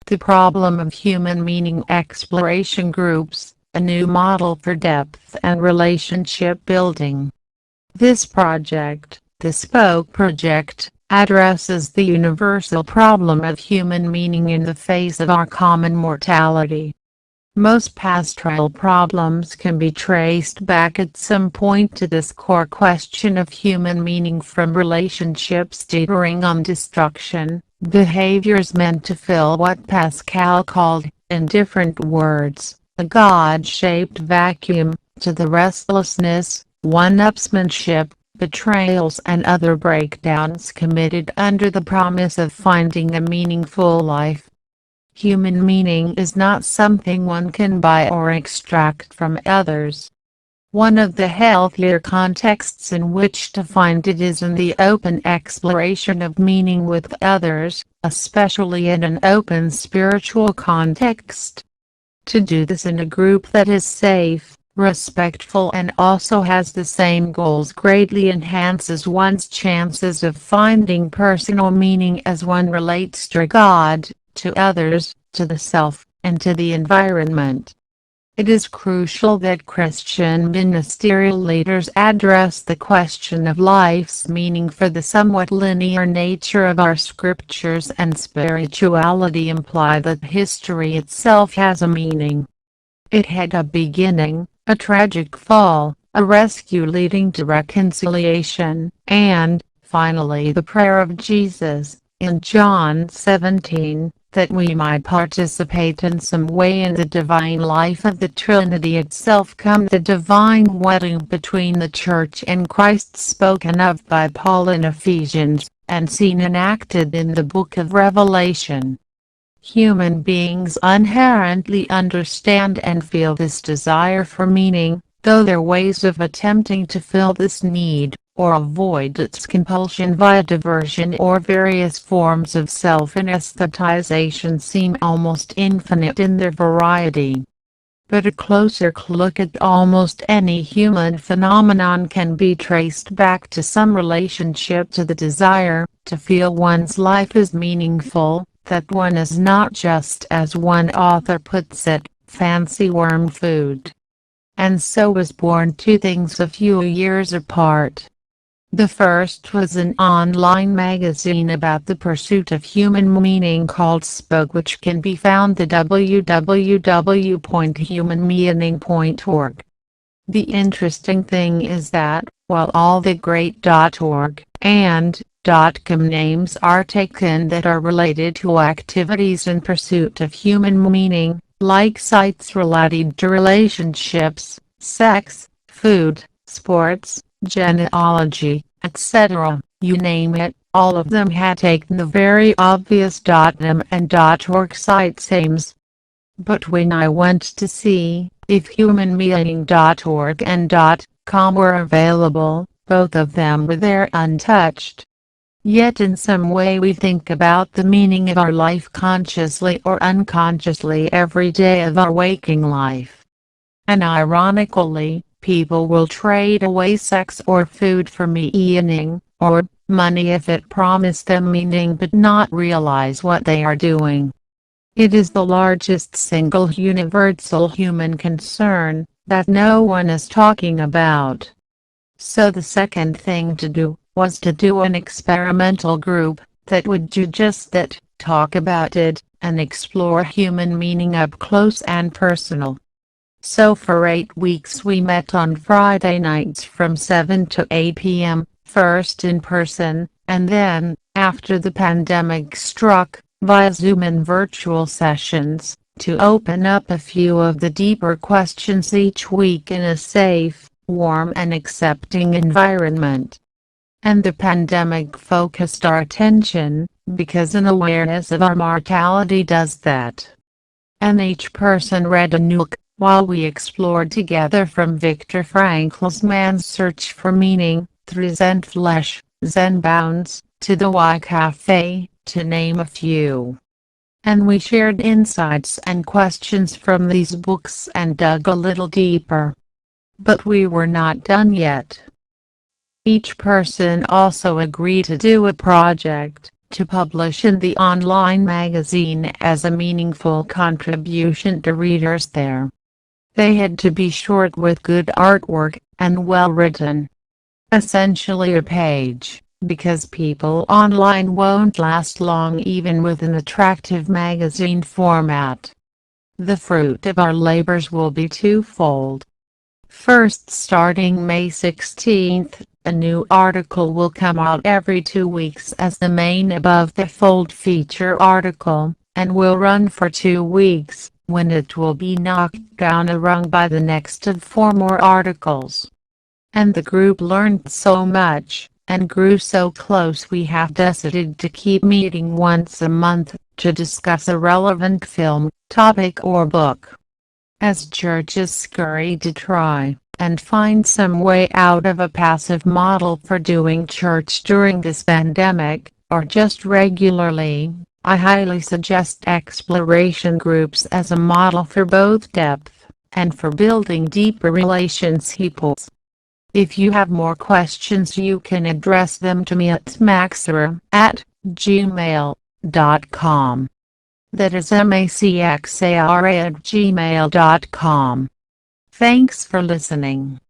The Problem of Human Meaning Exploration Groups, a new model for depth and relationship building. This project, the Spoke Project, addresses the universal problem of human meaning in the face of our common mortality. Most pastoral problems can be traced back at some point to this core question of human meaning, from relationships teetering on destruction, behaviors meant to fill what Pascal called, in different words, a God-shaped vacuum, to the restlessness, one-upsmanship, betrayals and other breakdowns committed under the promise of finding a meaningful life. Human meaning is not something one can buy or extract from others. One of the healthier contexts in which to find it is in the open exploration of meaning with others, especially in an open spiritual context. To do this in a group that is safe, respectful and also has the same goals greatly enhances one's chances of finding personal meaning as one relates to God, to others, to the self, and to the environment. It is crucial that Christian ministerial leaders address the question of life's meaning, for the somewhat linear nature of our scriptures and spirituality imply that history itself has a meaning. It had a beginning, a tragic fall, a rescue leading to reconciliation, and, finally, the prayer of Jesus, in John 17, that we might participate in some way in the divine life of the Trinity itself, come the divine wedding between the Church and Christ, spoken of by Paul in Ephesians, and seen enacted in the book of Revelation. Human beings inherently understand and feel this desire for meaning, though their ways of attempting to fill this need, or avoid its compulsion via diversion or various forms of self-anesthetization, seem almost infinite in their variety. But a closer look at almost any human phenomenon can be traced back to some relationship to the desire to feel one's life is meaningful, that one is not just, as one author puts it, fancy worm food. And so was born two things a few years apart. The first was an online magazine about the pursuit of human meaning called Spoke, which can be found at www.humanmeaning.org. The interesting thing is that, while all the great .org and .com names are taken that are related to activities in pursuit of human meaning, like sites related to relationships, sex, food, sports, genealogy, etc., you name it, all of them had taken the very obvious .com and .org site names. But when I went to see if humanmeaning.org and .com were available, both of them were there untouched. Yet in some way we think about the meaning of our life consciously or unconsciously every day of our waking life. And ironically, people will trade away sex or food for meaning, or money if it promised them meaning, but not realize what they are doing. It is the largest single universal human concern, that no one is talking about. So the second thing to do, was to do an experimental group, that would do just that, talk about it, and explore human meaning up close and personal. So for 8 weeks we met on Friday nights from 7 to 8 p.m., first in person, and then, after the pandemic struck, via Zoom and virtual sessions, to open up a few of the deeper questions each week in a safe, warm and accepting environment. And the pandemic focused our attention, because an awareness of our mortality does that. And each person read a book, while we explored together, from Viktor Frankl's Man's Search for Meaning, through Zen Flesh, Zen Bounds, to the Y Cafe, to name a few. And we shared insights and questions from these books and dug a little deeper. But we were not done yet. Each person also agreed to do a project, to publish in the online magazine as a meaningful contribution to readers there. They had to be short with good artwork, and well written. Essentially a page, because people online won't last long even with an attractive magazine format. The fruit of our labors will be twofold. First, starting May 16th, a new article will come out every 2 weeks as the main above-the-fold feature article, and will run for 2 weeks, when it will be knocked down a rung by the next of 4 more articles. And the group learned so much, and grew so close, we have decided to keep meeting once a month, to discuss a relevant film, topic or book. As churches scurry to try and find some way out of a passive model for doing church during this pandemic, or just regularly, I highly suggest exploration groups as a model for both depth and for building deeper relationships. If you have more questions, you can address them to me at maxara@gmail.com. That is maxara@gmail.com. Thanks for listening.